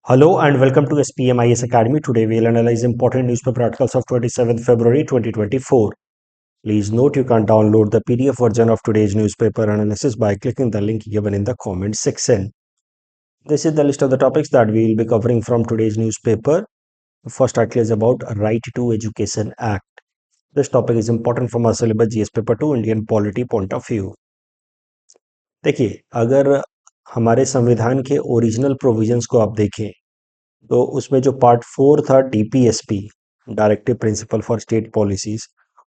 Hello and welcome to SPMIS Academy. Today we'll analyze important newspaper articles of 27th February 2024. Please note you can download the PDF version of today's newspaper analysis by clicking the link given in the comment section. This is the list of the topics that we will be covering from today's newspaper. The first article is about Right to Education Act. This topic is important from our syllabus GS paper 2 Indian polity point of view. देखिए, अगर हमारे संविधान के original provisions को आप देखें तो उसमें जो पार्ट 4 था DPSP directive principle for state policies,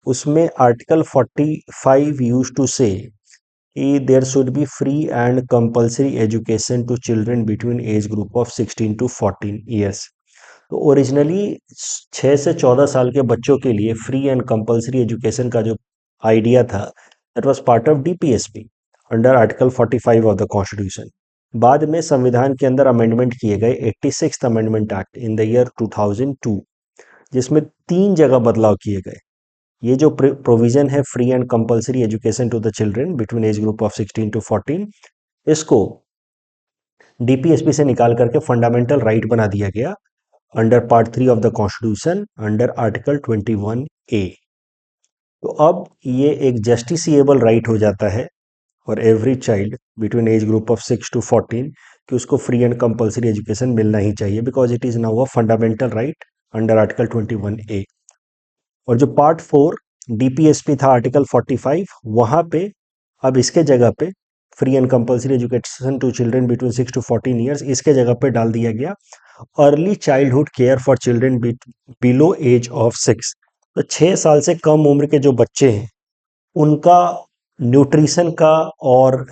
उसमें article 45 used to say that there should be free and compulsory education to children between age group of 16 to 14 years. तो ओरिजिनली 6 से 14 साल के बच्चों के लिए फ्री एंड कंपल्सरी एजुकेशन का जो आइडिया था that was part of DPSP under article 45 of the constitution. बाद में संविधान के अंदर अमेंडमेंट किए गए 86th amendment act in the year 2002, जिसमें 3 जगह बदलाव किए गए। ये जो प्रोविजन है free and compulsory education to the children between age group of 16 to 14, इसको डीपीएसपी से निकाल करके फंडामेंटल राइट बना दिया गया under part 3 of the constitution under article 21A। तो अब ये एक जस्टिसिएबल राइट हो जाता है और every child between age group of 6 to 14 कि उसको फ्री एंड कंपल्सरी एजुकेशन मिलना ही चाहिए because it is now a fundamental right under article 21A। और जो पार्ट 4 डीपीएसपी था आर्टिकल 45, वहां पे अब इसके जगह पे free and compulsory education to children between 6 to 14 years, इसके जगह पे डाल दिया गया early childhood care for children below age of 6। तो 6 साल से कम उम्र के जो बच्चे हैं उनका न्यूट्रिशन का और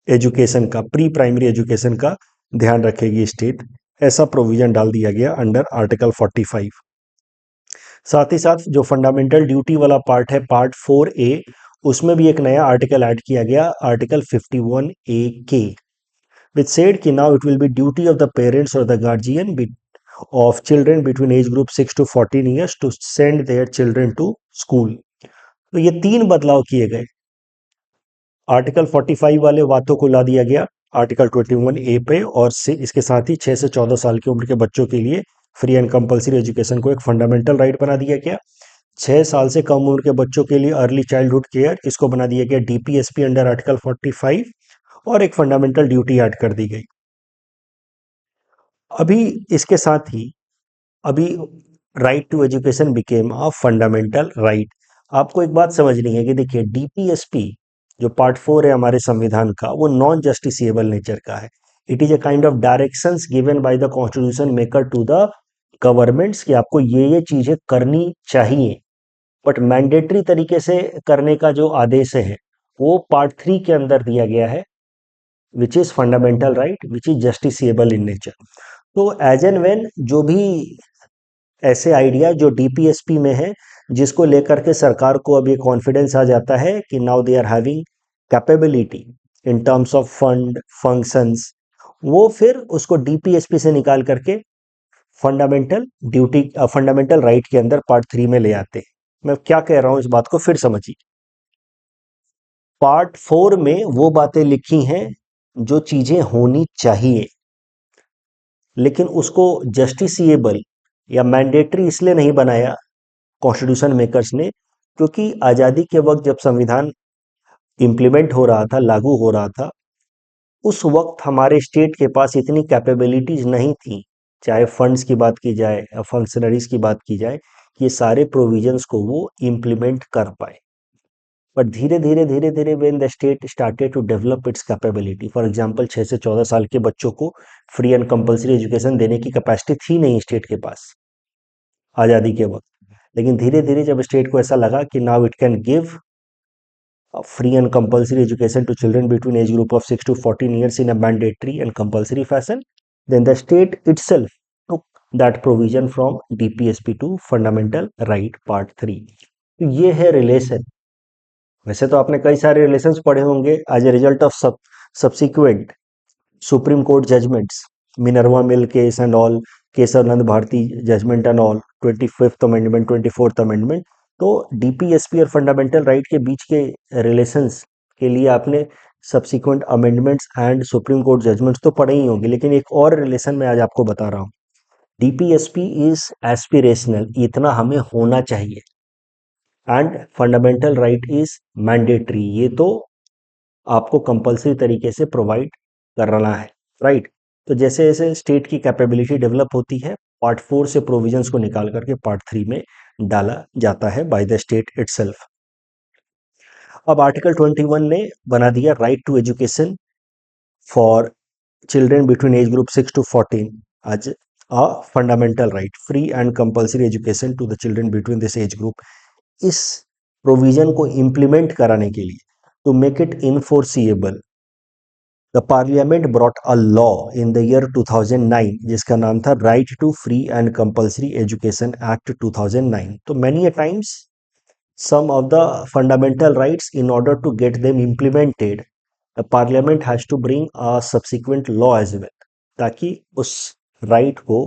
एजुकेशन का, प्री प्राइमरी एजुकेशन का ध्यान रखेगी स्टेट, ऐसा प्रोविजन डाल दिया गया अंडर आर्टिकल 45। साथ ही साथ जो फंडामेंटल ड्यूटी वाला पार्ट है पार्ट 4A, उसमें भी एक नया आर्टिकल ऐड किया गया आर्टिकल 51A विच सेड कि now it will be duty of the parents और the guardian of children between age group 6 to 14 years to send their children to school. तो ये 3 बदलाव किए गए। आर्टिकल 45 वाले बातों को ला दिया गया आर्टिकल 21A पे, और इसके साथ ही 6 से 14 साल की उम्र के बच्चों के लिए फ्री एंड कंपल्सरी एजुकेशन को एक फंडामेंटल राइट बना दिया गया। 6 साल से कम उम्र के बच्चों के लिए अर्ली चाइल्डहुड केयर, इसको बना दिया गया डीपीएसपी अंडर आर्टिकल 45, और एक फंडामेंटल ड्यूटी ऐड कर दी गई। अभी इसके साथ ही अभी right to education became a fundamental right. आपको एक बात समझनी है कि देखिए डीपीएसपी जो पार्ट 4 है हमारे संविधान का, वो नॉन जस्टिसिएबल नेचर का है। It is a kind of directions given by the constitution maker to the governments कि आपको ये चीजें करनी चाहिए, बट मैंडेटरी तरीके से करने का जो आदेश है वो पार्ट 3 के अंदर दिया गया है which is fundamental right which is justiciable in nature. तो एज एंड व्हेन जो भी ऐसे आइडिया जो डीपीएसपी में है जिसको लेकर के सरकार को अब ये कॉन्फिडेंस आ जाता है कि now they are having capability in terms of fund functions, वो फिर उसको डीपीएसपी से निकाल करके फंडामेंटल ड्यूटी फंडामेंटल राइट के अंदर पार्ट 3 में ले आते हैं। मैं क्या कह रहा हूं इस बात को फिर समझिए। पार्ट 4 में वो बातें लिखी हैं जो चीजें होनी चाहिए, लेकिन उसको जस्टिसिएबल या मैंडेटरी इसलिए नहीं बनाया कॉन्स्टिट्यूशन मेकर्स ने क्योंकि आज़ादी के वक्त जब संविधान इम्प्लीमेंट हो रहा था, लागू हो रहा था, उस वक्त हमारे स्टेट के पास इतनी कैपेबिलिटीज नहीं थी, चाहे फंड्स की बात की जाए या फंक्शनरीज की बात की जाए, ये सारे प्रोविजंस को वो इम्प्लीमेंट कर पाए। बट धीरे धीरे धीरे धीरे when the state started to develop its capability, for example 6 से 14 साल के बच्चों को फ्री एंड कंपल्सरी एजुकेशन देने की कैपेसिटी थी नहीं स्टेट के पास आज़ादी के वक्त, लेकिन धीरे धीरे जब स्टेट को ऐसा लगा कि now it can give free and compulsory education to children between age group of 6 to 14 years in a mandatory and compulsory fashion, then the state itself took that provision from DPSP to Fundamental Right Part 3। तो ये है relation. वैसे तो आपने कई सारे relations पढ़े होंगे as a result of subsequent Supreme Court judgments, Minerva Mill case and all, Keshavananda Bharati judgment and all, 25th amendment, 24th amendment. तो डीपीएसपी और फंडामेंटल राइट के बीच के रिलेशंस के लिए आपने subsequent amendments and Supreme Court judgments तो पढ़े ही होंगे, लेकिन एक और रिलेशन मैं आज आपको बता रहा हूँ। डीपीएसपी इज एस्पिरेशनल, इतना हमें होना चाहिए, and fundamental right is mandatory, ये तो आपको कंपलसरी तरीके से प्रोवाइड करना है, राइट। तो जैसे जैसे स्टेट की कैपेबिलिटी डेवलप होती है, पार्ट 4 से प्रोविजंस को निकाल करके पार्ट 3 में डाला जाता है बाय द स्टेट इटसेल्फ। अब आर्टिकल 21 ने बना दिया right to education for children between age group 6 to 14 as a fundamental right, free and compulsory education to the children between this age group। इस प्रोविजन को इम्प्लीमेंट कराने के लिए, to make it enforceable, the parliament brought a law in the year 2009 जिसका नाम था right to free and compulsory education act 2009। तो many a times some of the fundamental rights, in order to get them implemented, the parliament has to bring a subsequent law as well, ताकि उस right को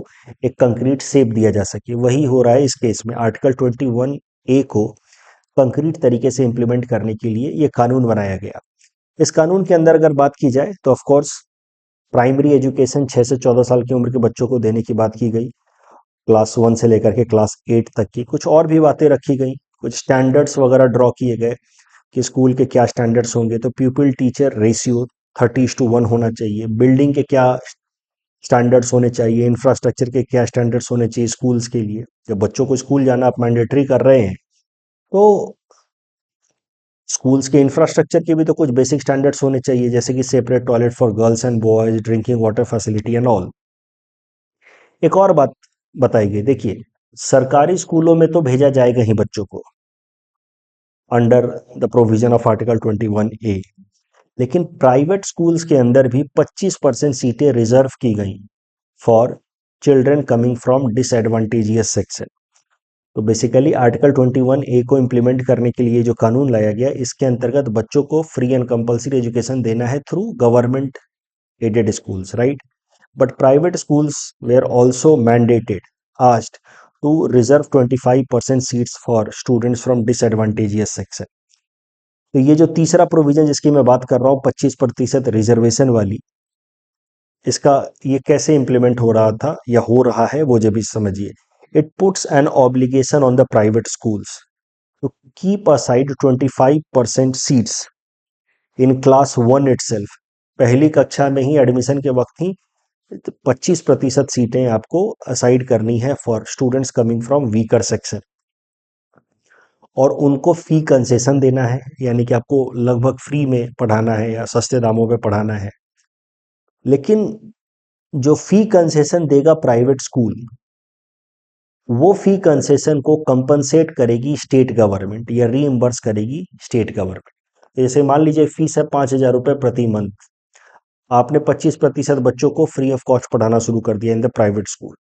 एक concrete shape दिया जा सके। वही हो रहा है इस केस में। आर्टिकल 21A को कंक्रीट तरीके से इंप्लीमेंट करने के लिए ये कानून बनाया गया। इस कानून के अंदर अगर बात की जाए तो ऑफ कोर्स प्राइमरी एजुकेशन 6 से 14 साल की उम्र के बच्चों को देने की बात की गई, क्लास 1 से लेकर के क्लास 8 तक की। कुछ और भी बातें रखी गई, कुछ स्टैंडर्ड्स वगैरह ड्रॉ किए गए कि स्कूल के क्या स्टैंडर्ड्स होंगे। तो प्यूपिल टीचर रेशियो 30:1 होना चाहिए, बिल्डिंग के क्या स्टैंडर्ड्स होने चाहिए, इंफ्रास्ट्रक्चर के क्या स्टैंडर्ड्स होने चाहिए स्कूल्स के लिए। जब बच्चों को स्कूल जाना आप मैंडेटरी कर रहे हैं, तो स्कूल्स के इंफ्रास्ट्रक्चर के भी तो कुछ बेसिक स्टैंडर्ड्स होने चाहिए, जैसे कि separate toilet for girls and boys, drinking water facility and all. एक और बात बताई गई, देखिए सरकारी स्कूलों में तो भेजा जाएगा ही बच्चों को under the provision of article 21A, लेकिन प्राइवेट स्कूल्स के अंदर भी 25% सीटें रिजर्व की गई for children coming from disadvantageous section. तो बेसिकली आर्टिकल 21A को इम्प्लीमेंट करने के लिए जो कानून लाया गया, इसके अंतर्गत बच्चों को फ्री एंड कंपल्सरी एजुकेशन देना है through government aided schools, right. But private schools were also mandated, asked to reserve 25% seats for students from disadvantageous section। तो ये जो तीसरा प्रोविजन जिसकी मैं बात कर रहा हूँ 25% रिजर्वेशन वाली, इसका ये कैसे इंप्लीमेंट हो रहा था या हो रहा है वो जब भी समझिए। It puts an obligation on the private schools to keep aside 25% seats in class 1 इटसेल्फ। पहली कक्षा में ही एडमिशन के वक्त ही 25% सीटें आपको असाइड करनी है for students coming from weaker section, और उनको फी कंसेशन देना है, यानी कि आपको लगभग फ्री में पढ़ाना है या सस्ते दामों पे पढ़ाना है। लेकिन जो फी कंसेशन देगा प्राइवेट स्कूल, वो फी कंसेशन को कंपनसेट करेगी स्टेट गवर्नमेंट या रीइंबर्स करेगी स्टेट गवर्नमेंट। जैसे मान लीजिए फीस है 5,000 रुपये प्रति मंथ, आपने 25% बच्चों को फ्री ऑफ कॉस्ट पढ़ाना शुरू कर दिया इन द प्राइवेट स्कूल।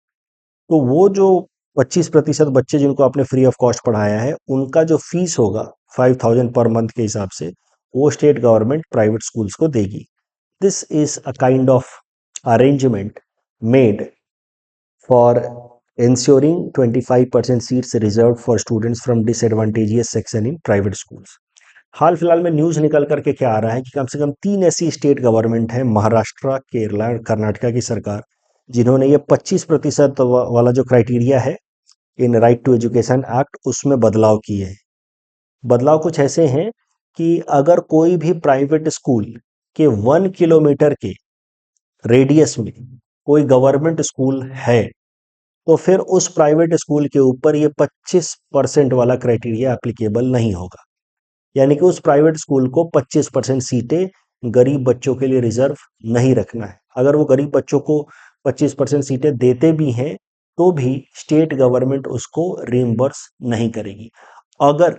तो वो जो 25% बच्चे जिनको आपने फ्री ऑफ कॉस्ट पढ़ाया है, उनका जो फीस होगा 5,000 पर मंथ के हिसाब से, वो स्टेट गवर्नमेंट प्राइवेट स्कूल्स को देगी। This is a kind of arrangement made for ensuring 25% seats reserved for students from disadvantageous section in private schools. हाल फिलहाल में न्यूज निकल करके क्या आ रहा है कि कम से कम 3 ऐसी स्टेट गवर्नमेंट है, महाराष्ट्र, केरला और कर्नाटका की सरकार, जिन्होंने ये 25% वाला जो क्राइटेरिया है in right to education act, उसमें बदलाव किए हैं। बदलाव कुछ ऐसे हैं कि अगर कोई भी प्राइवेट स्कूल के 1 किलोमीटर के रेडियस में कोई गवर्नमेंट स्कूल है, तो फिर उस प्राइवेट स्कूल के ऊपर ये 25% वाला क्राइटेरिया एप्लीकेबल नहीं होगा। यानी कि उस प्राइवेट स्कूल को 25% सीटें गरीब बच्चों के लिए रिजर्व नहीं रखना है। अगर वो गरीब बच्चों को 25% सीटें देते भी हैं, तो भी स्टेट गवर्नमेंट उसको रिइंबर्स नहीं करेगी, अगर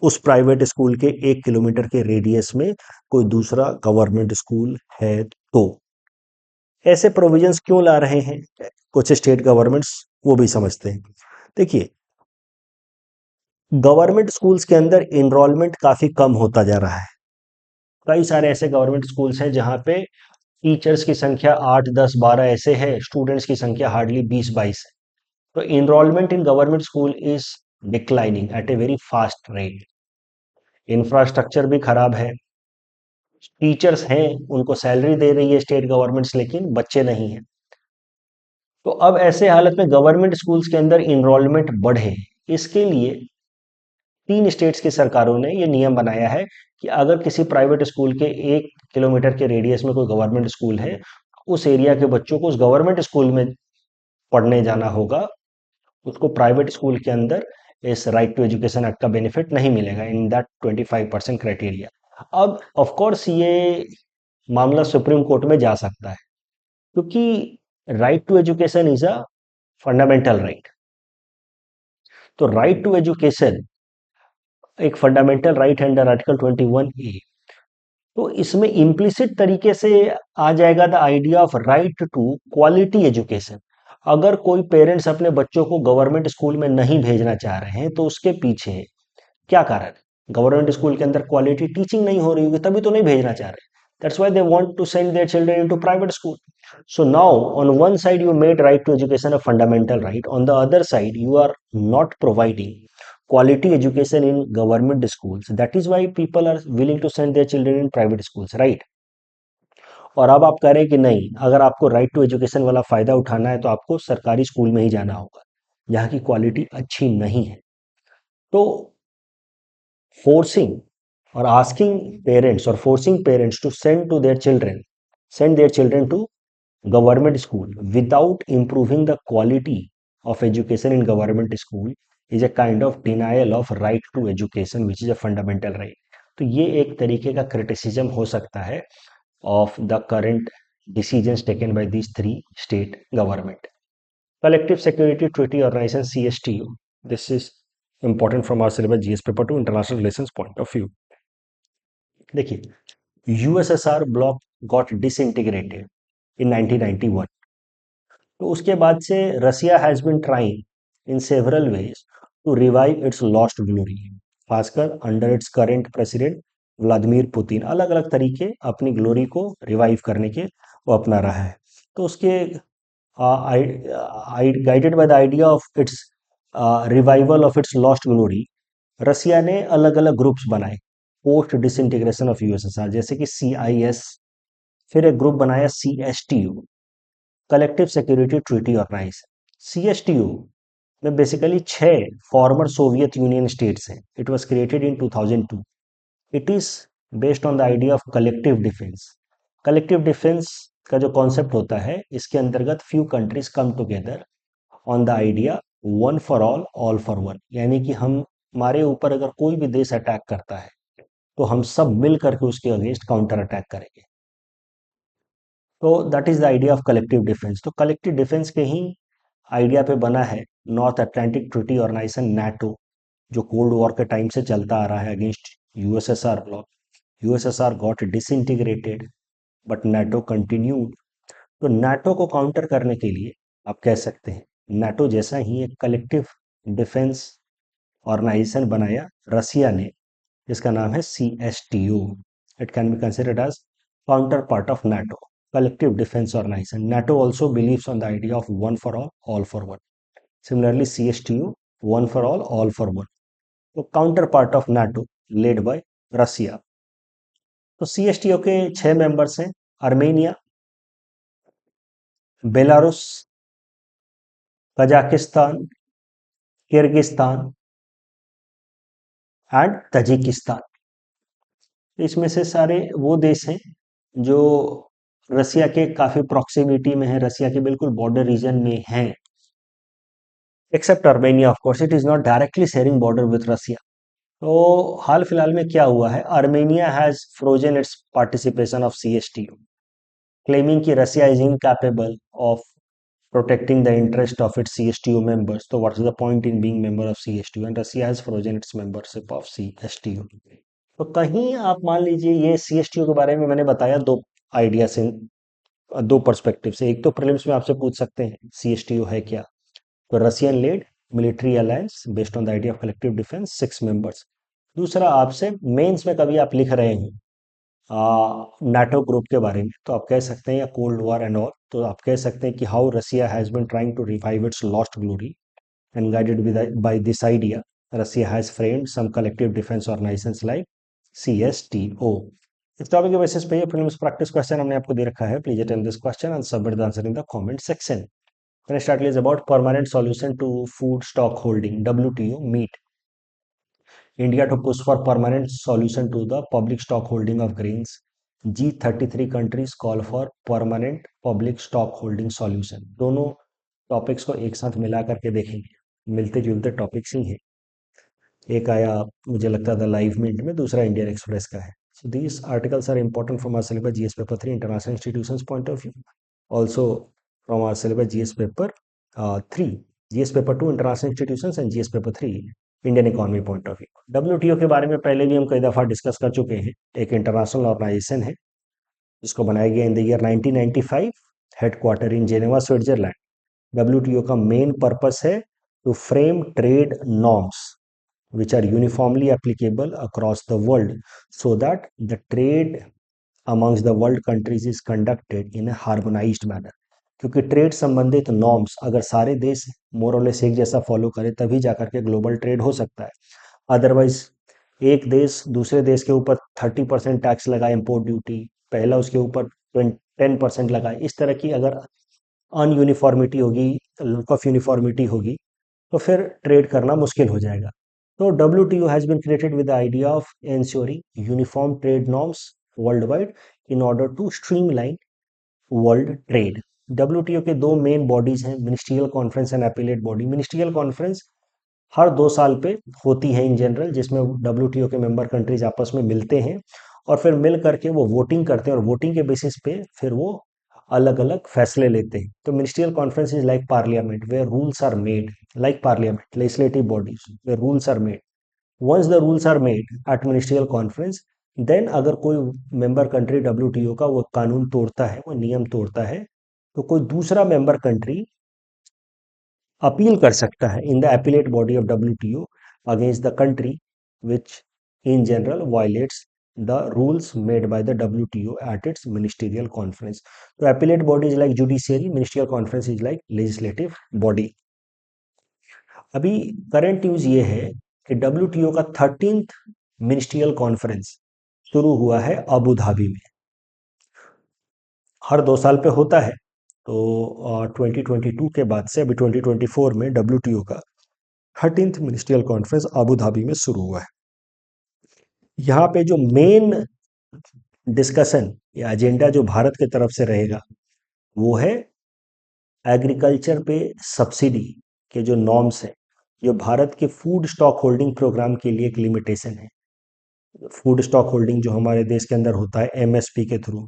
उस प्राइवेट स्कूल के 1 किलोमीटर के रेडियस में कोई दूसरा गवर्नमेंट स्कूल है। तो ऐसे प्रोविजंस क्यों ला रहे हैं कुछ स्टेट गवर्नमेंट्स, वो भी समझते हैं। देखिए, गवर्नमेंट स्कूल्स के अंदर इनरोलमेंट काफी कम होता जा रहा है। कई सारे ऐसे गवर्नमेंट स्कूल्स हैं जहां पे टीचर्स की संख्या 8, 10, 12 ऐसे है, स्टूडेंट्स की संख्या हार्डली 20, 22 है। तो enrolment in government school is declining at a very fast rate. Infrastructure भी खराब है, टीचर्स हैं, उनको सैलरी दे रही है स्टेट गवर्नमेंट्स, लेकिन बच्चे नहीं हैं। तो अब ऐसे हालत में गवर्नमेंट स्कूल्स के अंदर इनरोलमेंट बढ़े, इसके लिए 3 स्टेट्स की सरकारों ने ये नियम बनाया है कि अगर किसी प्राइवेट स्कूल के 1 किलोमीटर के रेडियस में कोई गवर्नमेंट स्कूल है, उस एरिया के बच्चों को उस गवर्नमेंट स्कूल में पढ़ने जाना होगा। उसको प्राइवेट स्कूल के अंदर इस राइट टू एजुकेशन एक्ट का बेनिफिट नहीं मिलेगा इन दैट 25% क्राइटेरिया। अब ऑफ कोर्स ये मामला सुप्रीम कोर्ट में जा सकता है, क्योंकि right to education is a fundamental right. तो राइट टू एजुकेशन एक फंडामेंटल राइट है अंडर आर्टिकल 21A। तो इसमें इम्प्लिसिट तरीके से आ जाएगा the idea of right to quality education. अगर कोई पेरेंट्स अपने बच्चों को गवर्नमेंट स्कूल में नहीं भेजना चाह रहे हैं, तो उसके पीछे क्या कारण है? गवर्नमेंट स्कूल के अंदर क्वालिटी टीचिंग नहीं हो रही होगी, तभी तो नहीं भेजना चाह रहे। That's why they want to send their children into private school. So now, on one side, you made right to education a fundamental right. On the other side, you are not providing quality education in government schools. That is why people are willing to send their children in private schools, right? और अब आप कह रहे हैं कि नहीं, अगर आपको राइट टू एजुकेशन वाला फायदा उठाना है तो आपको सरकारी स्कूल में ही जाना होगा, जहाँ की क्वालिटी अच्छी नहीं है। तो फोर्सिंग और आस्किंग पेरेंट्स और forcing parents to send their children to government school without improving the quality of education in government school is a kind of denial of right to education, which is a fundamental right. तो ये एक तरीके का criticism हो सकता है of the current decisions taken by these 3 state government. Collective Security Treaty Organization, CSTO. This is important from our syllabus GS paper to international relations point of view. देखिए, USSR bloc got disintegrated in 1991। तो उसके बाद से Russia has been trying in several ways to revive its lost glory, खासकर under its current president Vladimir Putin अलग अलग तरीके अपनी ग्लोरी को रिवाइव करने के वो अपना रहा है। तो उसके guided by the idea of its revival of its lost glory, Russia ने अलग अलग ग्रुप्स बनाए पोस्ट डिसइंटीग्रेशन ऑफ यूएसएसआर, जैसे कि CIS, फिर एक ग्रुप बनाया CSTO, collective security treaty organisation. CSTO में basically 6 former Soviet Union states हैं। It was created in 2002। It is based on the idea of collective defence. Collective defence का जो concept होता है, इसके अंतर्गत few countries come together on the idea one for all for one, यानी कि हम हमारे ऊपर अगर कोई भी देश अटैक करता है तो हम सब मिल करके उसके अगेंस्ट काउंटर अटैक करेंगे। तो that is the idea of collective defence. तो कलेक्टिव डिफेंस के ही आइडिया पे बना है North Atlantic Treaty Organisation, NATO, जो कोल्ड वॉर के टाइम से चलता आ रहा है against USSR bloc. USSR got disintegrated but NATO continued. तो नाटो को काउंटर करने के लिए आप कह सकते हैं नाटो जैसा ही एक कलेक्टिव डिफेंस ऑर्गेनाइजेशन बनाया रसिया ने, जिसका नाम है CSTO। It can be considered as counterpart of NATO, collective defense organization. NATO also believes on the idea of one for all for one. Similarly, CSTO, one for all for one. तो counterpart of NATO led by Russia. तो CSTO के 6 members हैं, Armenia, Belarus, Kazakhstan, Kyrgyzstan and Tajikistan. इसमें से सारे वो देश हैं जो रसिया के काफी प्रॉक्सिमिटी में है, रसिया के बिल्कुल बॉर्डर रीजन में हैं, except Armenia. Of course it is not directly sharing border with Russia. तो हाल फिलहाल में क्या हुआ है, Armenia has frozen its participation of CSTO, claiming कि Russia is incapable of protecting the interest of its CSTO members. So what is the point in being member of CSTO? And Russia has frozen its membership of CSTO. तो कहीं आप मान लीजिए ये CSTO के बारे में मैंने बताया दो आइडिया से, दो पर्सपेक्टिव से। एक तो प्रीलिम्स में आपसे पूछ सकते हैं CSTO है क्या, तो Russian led military alliance based on the idea of collective defence, 6 members. दूसरा आपसे मेंस में कभी आप लिख रहे हैं नाटो ग्रुप के बारे में, तो आप कह सकते हैं या कोल्ड वॉर एंड ऑल, तो आप कह सकते हैं कि how Russia has been trying to revive its lost glory and guided by this idea Russia has framed some collective defence organisations like CSTO। इस टॉपिक के बेसिस पे ये फिल्म्स प्रैक्टिस क्वेश्चन हमने आपको दे रखा है. Please attempt this question and submit the answer in the comment section. When start is about permanent solution to food stock holding, WTO meet India to push for permanent solution to the public stock holding of grains. G33 countries call for permanent public stock holding solution. दोनों topics को एक साथ मिला करके देखेंगे, मिलते जुलते topics ही हैं. एक आया मुझे लगता था लाइव मिनट में, दूसरा इंडियन एक्सप्रेस का है. So these articles are important from our syllabus GS paper 3 international institutions point of view, also from our syllabus GS paper 3, GS paper 2 international institutions and GS paper 3 Indian economy point of view. WTO के बारे में पहले भी हम कई दफा discuss कर चुके हैं. एक इंटरनेशनल ऑर्गेनाइजेशन है जिसको बनाया गया in the year 1995, headquarter in Geneva Switzerland. WTO का मेन पर्पस है to frame trade norms which are uniformly applicable across the world so that the trade amongst the world countries is conducted in a harmonized manner. क्योंकि trade संबंधित norms अगर सारे देश मोर और less एक जैसा फॉलो करें तभी जाकर के ग्लोबल ट्रेड हो सकता है. अदरवाइज एक देश दूसरे देश के ऊपर 30% टैक्स लगाए, इम्पोर्ट ड्यूटी, पहला उसके ऊपर 10% लगाए, इस तरह की अगर अनयूनिफॉर्मिटी होगी, लैक ऑफ यूनिफॉर्मिटी होगी, तो फिर ट्रेड करना मुश्किल हो जाएगा. So WTO has been created with the idea of ensuring uniform trade norms worldwide in order to streamline world trade. WTO के दो मेन बॉडीज हैं, ministerial conference and appellate body. Ministerial conference हर 2 साल पे होती है इन जनरल, जिसमें WTO के मेंबर कंट्रीज आपस में मिलते हैं और फिर मिल करके वो वोटिंग करते हैं और वोटिंग के बेसिस पे फिर वो अलग अलग फैसले लेते हैं. तो ministerial conference is like parliament where rules are made, like parliament, legislative bodies where rules are made. Once the rules are made at ministerial conference, then अगर कोई मेंबर कंट्री डब्ल्यूटीओ का वो कानून तोड़ता है, वो नियम तोड़ता है, तो कोई दूसरा मेंबर कंट्री अपील कर सकता है in the appellate body of WTO against the country which in general violets the rules made by the WTO at its ministerial conference. तो appellate body is like judiciary, ministerial conference is like legislative body. अभी current news ये है कि WTO का 13th ministerial conference शुरू हुआ है Abu Dhabi में. हर 2 साल पे होता है. तो 2022 के बाद से अभी 2024 में WTO का 13th ministerial conference Abu Dhabi में शुरू हुआ है. यहाँ पे जो मेन डिस्कशन या एजेंडा जो भारत की तरफ से रहेगा वो है एग्रीकल्चर पे सब्सिडी के जो नॉर्म्स हैं, जो भारत के फूड स्टॉक होल्डिंग प्रोग्राम के लिए एक लिमिटेशन है. फूड स्टॉक होल्डिंग जो हमारे देश के अंदर होता है एमएसपी के थ्रू,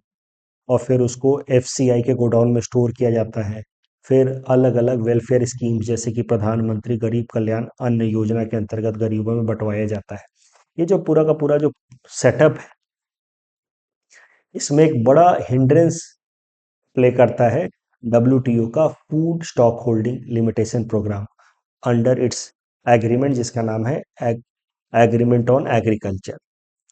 और फिर उसको एफसीआई के गोडाउन में स्टोर किया जाता है. फिर अलग अलग वेलफेयर स्कीम जैसे कि प्रधानमंत्री गरीब कल्याण अन्न योजना के अंतर्गत गरीबों में बंटवाया जाता है. ये जो पूरा का पूरा जो सेटअप है, इसमें एक बड़ा हिंड्रेंस प्ले करता है डब्ल्यूटीओ का food stock holding limitation programme under its agreement, जिसका नाम है एग्रीमेंट ऑन एग्रीकल्चर.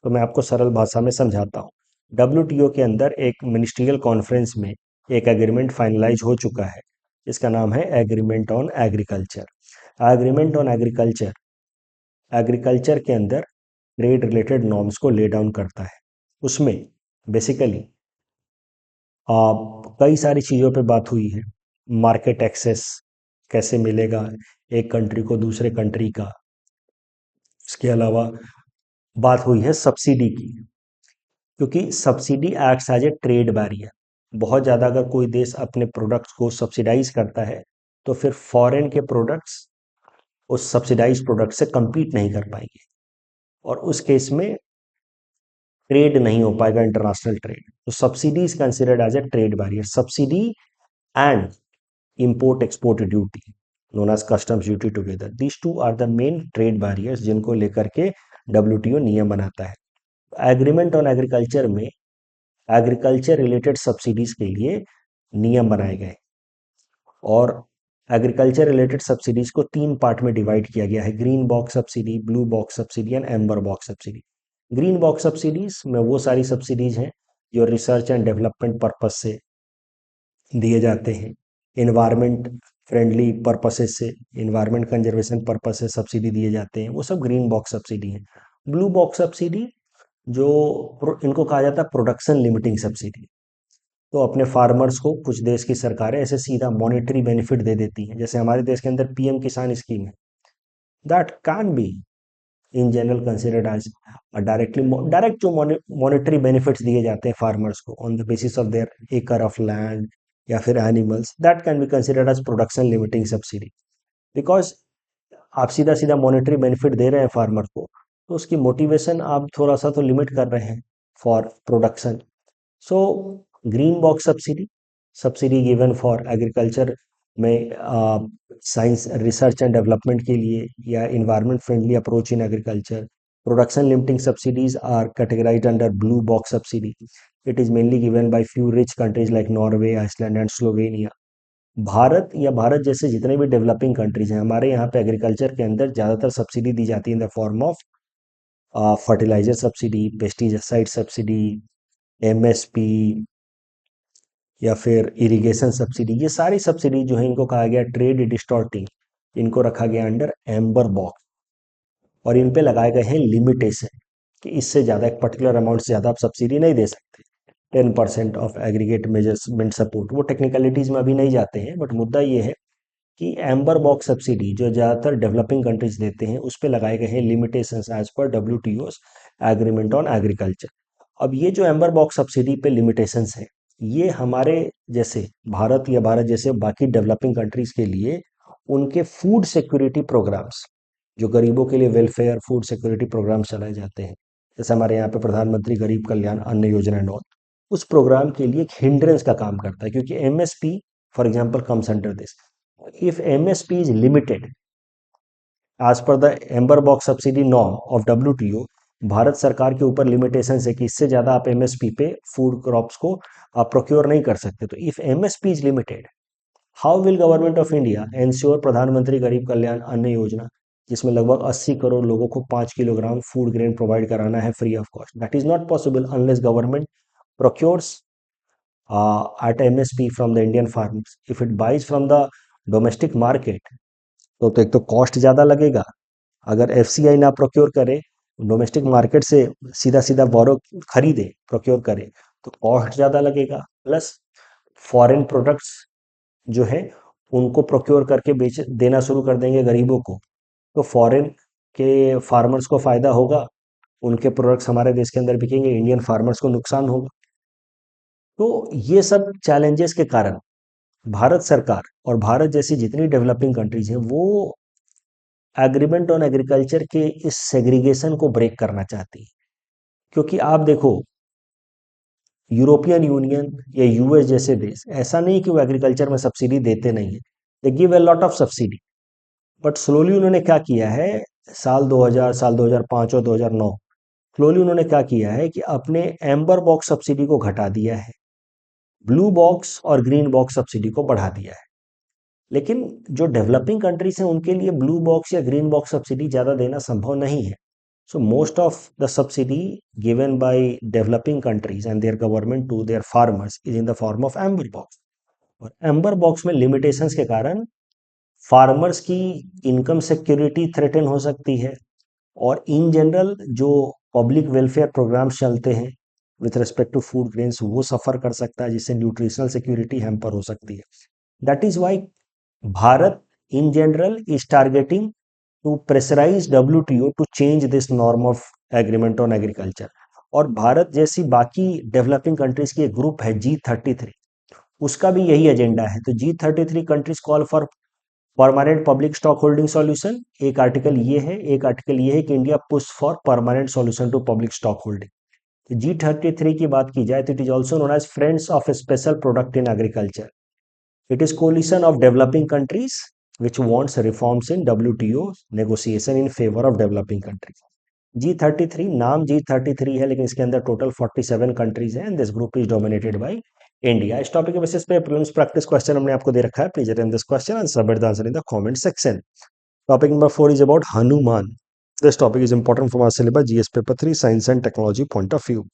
तो मैं आपको सरल भाषा में समझाता हूँ. डब्ल्यूटीओ के अंदर एक मिनिस्ट्रियल कॉन्फ्रेंस में एक एग्रीमेंट फाइनलाइज हो चुका है, इसका नाम है agreement on agriculture. Agreement on agriculture agriculture के अंदर ट्रेड रिलेटेड नॉर्म्स को ले डाउन करता है. उसमें बेसिकली कई सारी चीज़ों पे बात हुई है. मार्केट एक्सेस कैसे मिलेगा एक कंट्री को दूसरे कंट्री का. इसके अलावा बात हुई है सब्सिडी की, क्योंकि subsidy acts as a trade barrier. बहुत ज़्यादा अगर कोई देश अपने प्रोडक्ट्स को सब्सिडाइज करता है तो फिर फॉरेन के प्रोडक्ट्स उस सब्सिडाइज प्रोडक्ट से compete नहीं कर पाएंगे और उस केस में ट्रेड नहीं हो पाएगा, इंटरनेशनल ट्रेड. तो subsidy is considered as a trade barrier. Subsidy and import export duty known as customs duty together, these two are the main trade barriers जिनको लेकर के WTO नियम बनाता है. एग्रीमेंट ऑन एग्रीकल्चर में एग्रीकल्चर रिलेटेड सब्सिडीज के लिए नियम बनाए गए और एग्रीकल्चर रिलेटेड सब्सिडीज को 3 पार्ट में डिवाइड किया गया है: green box subsidy, blue box subsidy and amber box subsidy. Green box subsidies में वो सारी सब्सिडीज हैं जो रिसर्च एंड डेवलपमेंट पर्पज से दिए जाते हैं, इन्वायरमेंट फ्रेंडली पर्पसेस से, इन्वायरमेंट कंजर्वेशन पर्पज से सब्सिडी दिए जाते हैं, वो सब ग्रीन बॉक्स सब्सिडी हैं. ब्लू बॉक्स सब्सिडी जो इनको कहा जाता है प्रोडक्शन लिमिटिंग सब्सिडी। तो अपने फार्मर्स को कुछ देश की सरकारें ऐसे सीधा मॉनेटरी बेनिफिट दे देती हैं, जैसे हमारे देश के अंदर पीएम किसान स्कीम है। That can be in general considered as directly direct जो मॉनेटरी बेनिफिट्स दिए जाते हैं फार्मर्स को on the basis of their एकड़ ऑफ लैंड या फिर animals, that can be considered as production limiting subsidy. Because आप सीधा सीधा मॉनेटरी बेनिफिट दे रहे हैं फार्मर को, तो उसकी मोटिवेशन आप थोड़ा सा तो लिमिट कर रहे हैं for production. So green box subsidy, subsidy given for agriculture में साइंस रिसर्च एंड डेवलपमेंट के लिए या environment friendly approach in agriculture. Production limiting subsidies are categorised under blue box subsidy. It is mainly given by few rich countries like Norway, Iceland and Slovenia. Bharat या भारत जैसे जितने भी developing countries हैं, हमारे यहाँ पे एग्रीकल्चर के अंदर ज़्यादातर सब्सिडी दी जाती है in the form of fertiliser subsidy, pesticide subsidy, MSP या फिर इरिगेशन सब्सिडी। ये सारी सब्सिडी जो है इनको कहा गया ट्रेड डिस्टॉर्टिंग, इनको रखा गया अंडर एम्बर बॉक्स। और इन पे लगाए गए हैं लिमिटेशन कि इससे ज़्यादा एक पर्टिकुलर अमाउंट से ज़्यादा आप सब्सिडी नहीं दे सकते। 10% ऑफ एग्रीगेट मेजरमेंट सपोर्ट, वो टेक्निकलिटीज में अभी नहीं जाते हैं, बट मुद्दा ये है कि एम्बर बॉक्स सब्सिडी जो ज़्यादातर डेवलपिंग कंट्रीज देते हैं उस पर लगाए गए हैं limitations as per WTO agreement on agriculture. अब ये जो एम्बर बॉक्स सब्सिडी पे लिमिटेशंस है, ये हमारे जैसे भारत या भारत जैसे बाकी डेवलपिंग कंट्रीज के लिए उनके फूड सिक्योरिटी प्रोग्राम्स, जो गरीबों के लिए वेलफेयर फूड सिक्योरिटी प्रोग्राम्स चलाए जाते हैं, जैसे हमारे यहाँ पे प्रधानमंत्री गरीब कल्याण अन्न योजना एंड ऑल, उस प्रोग्राम के लिए एक हिंड्रेंस का काम करता है। क्योंकि MSP for example comes under this, if MSP is limited as per the amber box subsidy norm of WTO, Bharat सरकार के ऊपर लिमिटेशन है कि इससे ज्यादा आप एमएसपी पे फूड क्रॉप्स को आप प्रोक्योर नहीं कर सकते। तो if MSP is limited, how will government of India ensure प्रधानमंत्री गरीब कल्याण अन्न योजना, जिसमें लगभग 80 करोड़ लोगों को 5 किलोग्राम फूड ग्रेन प्रोवाइड कराना है free of cost? That is not possible unless government procures at MSP from the Indian farmers. If it buys from the domestic market, तो एक तो कॉस्ट ज़्यादा लगेगा। अगर एफसीआई ना प्रोक्योर करे, डोमेस्टिक मार्केट से सीधा सीधा बोरो खरीदे प्रोक्योर करे, तो कॉस्ट ज़्यादा लगेगा। प्लस फॉरेन प्रोडक्ट्स जो है उनको प्रोक्योर करके बेच देना शुरू कर देंगे गरीबों को, तो फॉरेन के फार्मर्स को फ़ायदा होगा, उनके प्रोडक्ट्स हमारे देश के अंदर बिकेंगे, इंडियन फार्मर्स को नुकसान होगा। तो ये सब चैलेंजेस के कारण भारत सरकार और भारत जैसी जितनी डेवलपिंग कंट्रीज हैं वो एग्रीमेंट ऑन एग्रीकल्चर के इस सेग्रीगेशन को ब्रेक करना चाहती है। क्योंकि आप देखो, यूरोपियन यूनियन या यूएस जैसे देश, ऐसा नहीं कि वो एग्रीकल्चर में सब्सिडी देते नहीं है, they give a lot of subsidy, but slowly उन्होंने क्या किया है, साल 2000, साल 2005 और 2009, स्लोली उन्होंने क्या किया है कि अपने एम्बर बॉक्स सब्सिडी को घटा दिया है, ब्लू बॉक्स और ग्रीन बॉक्स सब्सिडी को बढ़ा दिया है। लेकिन जो डेवलपिंग कंट्रीज हैं उनके लिए ब्लू बॉक्स या ग्रीन बॉक्स सब्सिडी ज़्यादा देना संभव नहीं है। So most of the subsidy given by developing countries and their government to their farmers is in the form of amber box. और एम्बर बॉक्स में लिमिटेशंस के कारण फार्मर्स की इनकम सिक्योरिटी थ्रेटन हो सकती है, और इन जनरल जो पब्लिक वेलफेयर प्रोग्राम्स चलते हैं with respect to food grains वो सफ़र कर सकता है, जिससे न्यूट्रिशनल सिक्योरिटी हैम्पर हो सकती है। That is why Bharat in general is targeting to pressurize WTO to change this norm of agreement on agriculture। और भारत जैसी बाकी डेवलपिंग कंट्रीज की एक ग्रुप है G33, उसका भी यही एजेंडा है। तो G33 countries call for permanent public stock holding solution, एक आर्टिकल ये है, एक आर्टिकल ये है कि India push for permanent solution to public stock holding. G33 की बात की जाए तो it is also known as friends of special product in agriculture. It is coalition of developing countries which wants reforms in WTO negotiation in favor of developing countries। G33 नाम G33 है, लेकिन इसके अंदर टोटल 47 कंट्रीज हैं, and this group is dominated by India. इस topic के basis पे prelims practice question हमने आपको दे रखा है। Please attend this question and submit the answer in the comment section. Topic number 4 is about Hanuman. This topic is important for our syllabus GS paper 3 science and technology point of view.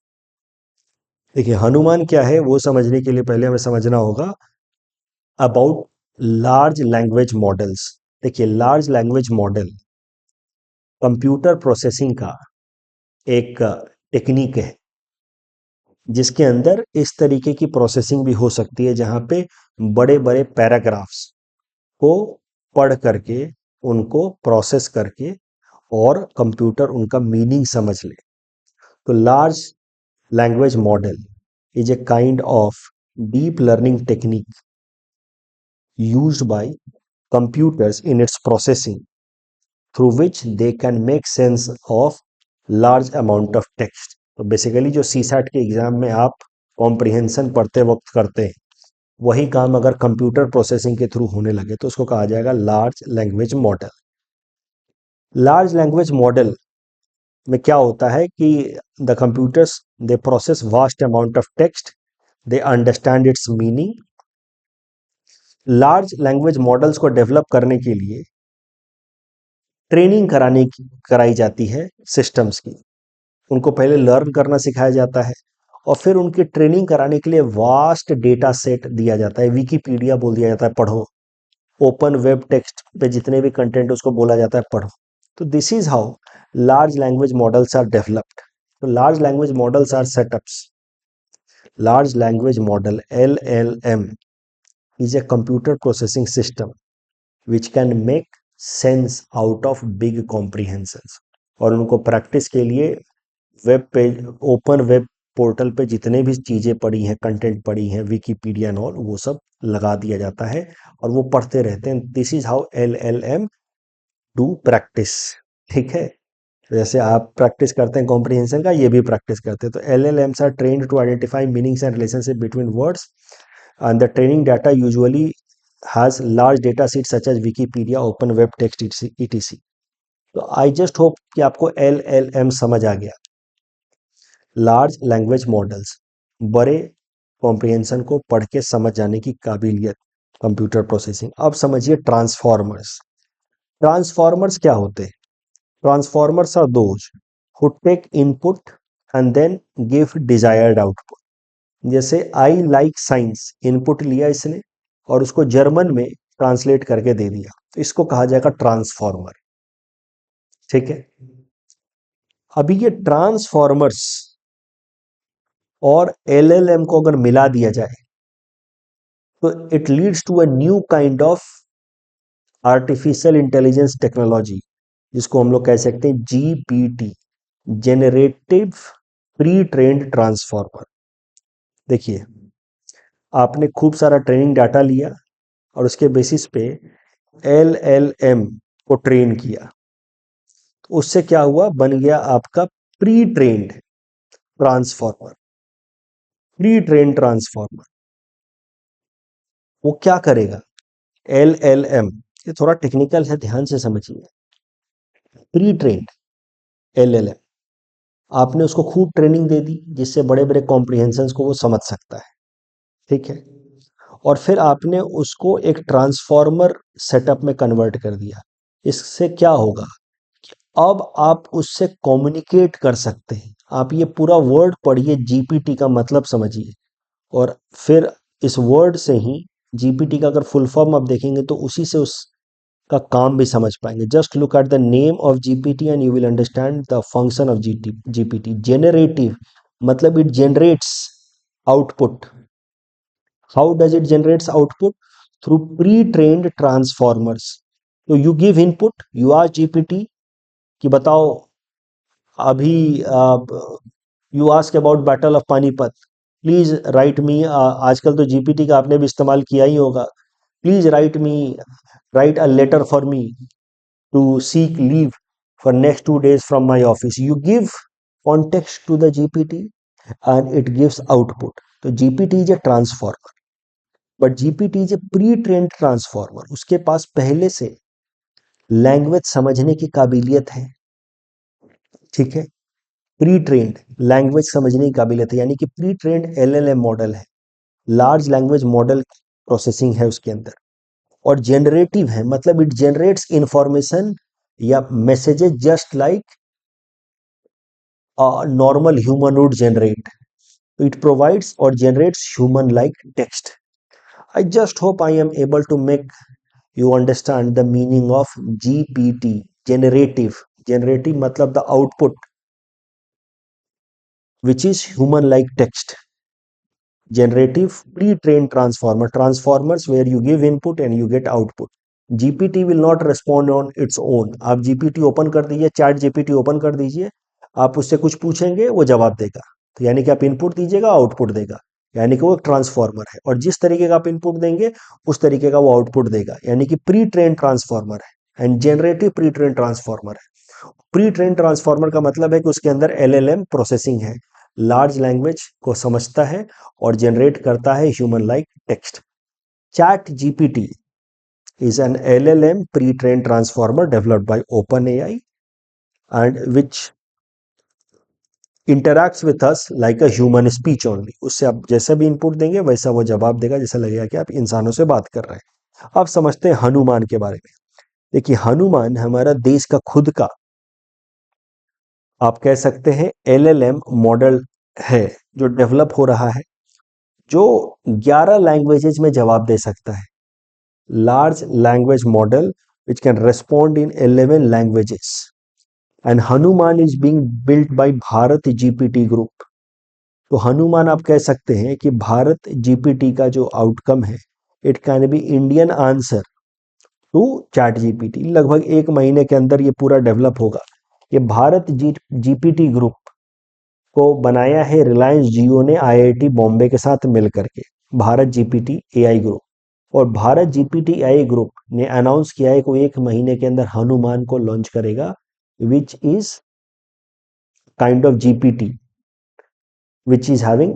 देखिए हनुमान क्या है वो समझने के लिए पहले हमें समझना होगा अबाउट लार्ज लैंग्वेज मॉडल्स। देखिए large language model computer processing का एक टेक्निक है जिसके अंदर इस तरीके की प्रोसेसिंग भी हो सकती है, जहां पे बड़े बड़े पैराग्राफ्स को पढ़ करके उनको प्रोसेस करके और कंप्यूटर उनका मीनिंग समझ ले। तो large language model is a kind of deep learning technique used by computers in its processing, through which they can make sense of large amount of text। तो बेसिकली जो CSAT के exam में आप comprehension पढ़ते वक्त करते हैं, वही काम अगर कंप्यूटर प्रोसेसिंग के थ्रू होने लगे तो उसको कहा जाएगा large language model. Large language model में क्या होता है कि the computers they process vast amount of text, they understand it's meaning. Large language models को डेवलप करने के लिए ट्रेनिंग कराई जाती है सिस्टम्स की। उनको पहले लर्न करना सिखाया जाता है और फिर उनकी ट्रेनिंग कराने के लिए वास्ट डेटा सेट दिया जाता है। विकीपीडिया बोल दिया जाता है पढ़ो, ओपन वेब टेक्स्ट पे जितने भी कंटेंट उसको बोला जाता है पढ़ो। तो this is how large language models are developed. तो large language models are setups. Large language model LLM is a computer processing system which can make sense out of big comprehensions। और उनको practice के लिए web page, open web portal पे जितने भी चीज़ें पड़ी हैं, कंटेंट पड़ी हैं, विकीपीडिया एंड ऑल, वो सब लगा दिया जाता है और वो पढ़ते रहते हैं। This is how LLM do practice. ठीक है, जैसे आप प्रैक्टिस करते हैं कॉम्प्रिहेंशन का, ये भी प्रैक्टिस करते हैं। तो LLMs are trained to identify meanings and relationship between words and the training data usually has large data sets such as Wikipedia, open web text, etc। तो आई जस्ट होप कि आपको LLM समझ आ गया। Large language models, बड़े comprehension को पढ़ के समझ जाने की काबिलियत, कंप्यूटर प्रोसेसिंग। अब समझिए ट्रांसफॉर्मर्स। ट्रांसफॉर्मर्स क्या होते हैं? Transformers are those who take input and then give desired output. जैसे आई लाइक साइंस, इनपुट लिया इसने और उसको जर्मन में ट्रांसलेट करके दे दिया, तो इसको कहा जाएगा ट्रांसफॉर्मर। ठीक है, अभी ये ट्रांसफॉर्मर्स और LLM को अगर मिला दिया जाए तो it leads to a new kind of artificial intelligence technology, जिसको हम लोग कह सकते हैं GPT, generative pretrained transformer. देखिए, आपने खूब सारा ट्रेनिंग डाटा लिया और उसके बेसिस पे LLM को ट्रेन किया, तो उससे क्या हुआ, बन गया आपका pretrained transformer. Pretrained transformer वो क्या करेगा? LLM, ये थोड़ा टेक्निकल है, ध्यान से समझिए। प्री ट्रेन्ड LLM, आपने उसको खूब ट्रेनिंग दे दी जिससे बड़े बड़े कॉम्प्रिहेंशंस को वो समझ सकता है। ठीक है, और फिर आपने उसको एक ट्रांसफॉर्मर सेटअप में कन्वर्ट कर दिया। इससे क्या होगा कि अब आप उससे कम्युनिकेट कर सकते हैं। आप ये पूरा वर्ड पढ़िए, GPT का मतलब समझिए, और फिर इस वर्ड से ही GPT का अगर फुल फॉर्म आप देखेंगे तो उसी से उसका काम भी समझ पाएंगे। Just look at the name of GPT and you will understand the function of GPT। Generative मतलब it generates output. How does it generates output? Through pre-trained transformers। तो you give input, you ask GPT कि बताओ अभी you ask about battle of Panipat, please right मी। आजकल तो GPT का आपने भी इस्तेमाल किया ही होगा। Please write a letter for me to seek leave for next 2 days from my office। You give context to the GPT and it gives output। तो GPT is a transformer, but GPT is a pretrained transformer. उसके पास पहले से language समझने की काबिलियत है। ठीक है, प्री ट्रेन्ड लैंग्वेज समझने की काबिलियत है, यानी कि प्री ट्रेन्ड LLM मॉडल है, लार्ज लैंग्वेज मॉडल प्रोसेसिंग है उसके अंदर। और जनरेटिव है, मतलब इट जनरेट्स इंफॉर्मेशन या messages just like normal human would generate. It provides और generates human like text. I just hope I am able to make you understand the meaning of GPT, generative। Generative मतलब the output which is human like text. Generative pre-trained transformers where you give input and you get output. GPT will not respond on its own. आप GPT open कर दीजिए, chat GPT open कर दीजिए, आप उससे कुछ पूछेंगे वो जवाब देगा। तो यानी कि आप इनपुट दीजिएगा, आउटपुट देगा, यानी कि वो एक ट्रांसफॉर्मर है, और जिस तरीके का आप इनपुट देंगे उस तरीके का वो आउटपुट देगा, यानी कि प्री ट्रेन ट्रांसफॉर्मर है and generative pre train transformer है। प्री ट्रेन ट्रांसफॉर्मर का मतलब है कि उसके अंदर LLM प्रोसेसिंग है, लार्ज लैंग्वेज को समझता है और जनरेट करता है human like text. Chat GPT is an LLM pre-trained transformer developed by OpenAI and which interacts with us like a human speech only. उससे आप जैसा भी इनपुट देंगे वैसा वो जवाब देगा, जैसा लगेगा कि आप इंसानों से बात कर रहे हैं। अब समझते हैं हनुमान के बारे में। देखिए, हनुमान हमारा देश का खुद का, आप कह सकते हैं, LLM मॉडल है जो डेवलप हो रहा है, जो 11 लैंग्वेजेज में जवाब दे सकता है। Large language model which can respond in 11 languages and Hanuman is being built by Bharat GPT group. तो हनुमान आप कह सकते हैं कि भारत जीपीटी का जो आउटकम है, it can be Indian answer to ChatGPT. लगभग 1 महीने के अंदर ये पूरा डेवलप होगा। ये भारत जीपीटी ग्रुप को बनाया है रिलायंस जियो ने आईआईटी बॉम्बे के साथ मिल करके, भारत जीपीटी एआई ग्रुप। और भारत जीपीटी एआई ग्रुप ने अनाउंस किया है कि वो 1 महीने के अंदर हनुमान को लॉन्च करेगा, which is kind of GPT which is having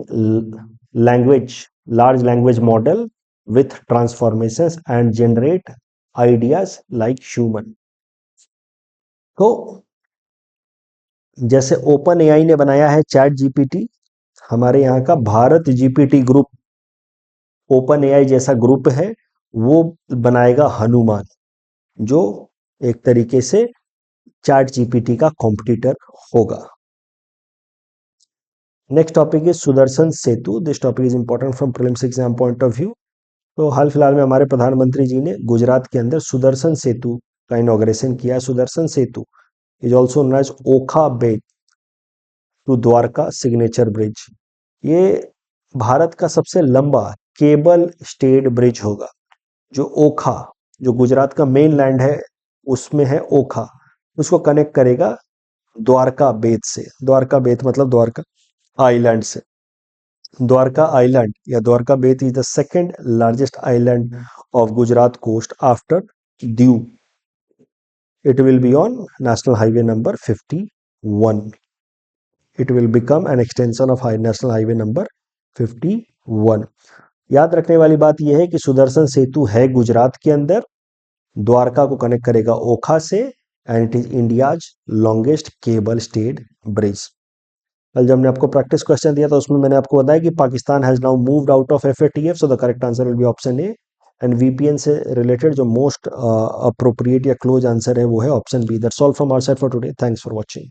large language model with transformations and generate ideas like human। तो जैसे ओपन एआई ने बनाया है चैट जीपीटी, हमारे यहाँ का Bharat GPT group, open AI जैसा ग्रुप है, वो बनाएगा हनुमान, जो एक तरीके से चैट जीपीटी का कॉम्पिटिटर होगा। Next topic is Sudarshan Setu. This topic is important from prelims exam point of view. तो हाल फिलहाल में हमारे प्रधानमंत्री जी ने गुजरात के अंदर सुदर्शन सेतु का इनॉग्रेशन किया। Sudarshan Setu is also known as Okha bridge to Dwarka signature bridge. ये भारत का सबसे लंबा केबल स्टेड ब्रिज होगा, जो ओखा, जो गुजरात का मेन लैंड है उसमें है ओखा, उसको कनेक्ट करेगा द्वारका बेत से। द्वारका बेत मतलब द्वारका आइलैंड से। द्वारका आइलैंड या Dwarka Bet is the second largest island of Gujarat coast after Diu. It will be on National Highway number 51. It will become an extension of National Highway number 51. याद रखने वाली बात यह है कि सुदर्शन सेतु है गुजरात के अंदर, द्वारका को कनेक्ट करेगा ओखा से, and it is India's longest cable stayed bridge. कल जब हमने आपको प्रैक्टिस क्वेश्चन दिया था उसमें मैंने आपको बताया कि Pakistan has now moved out of FATF, so the correct answer will be option A. And VPN से रिलेटेड जो मोस्ट अप्रोप्रिएट या क्लोज आंसर है वो है option B. That's all from our side for today. Thanks for watching.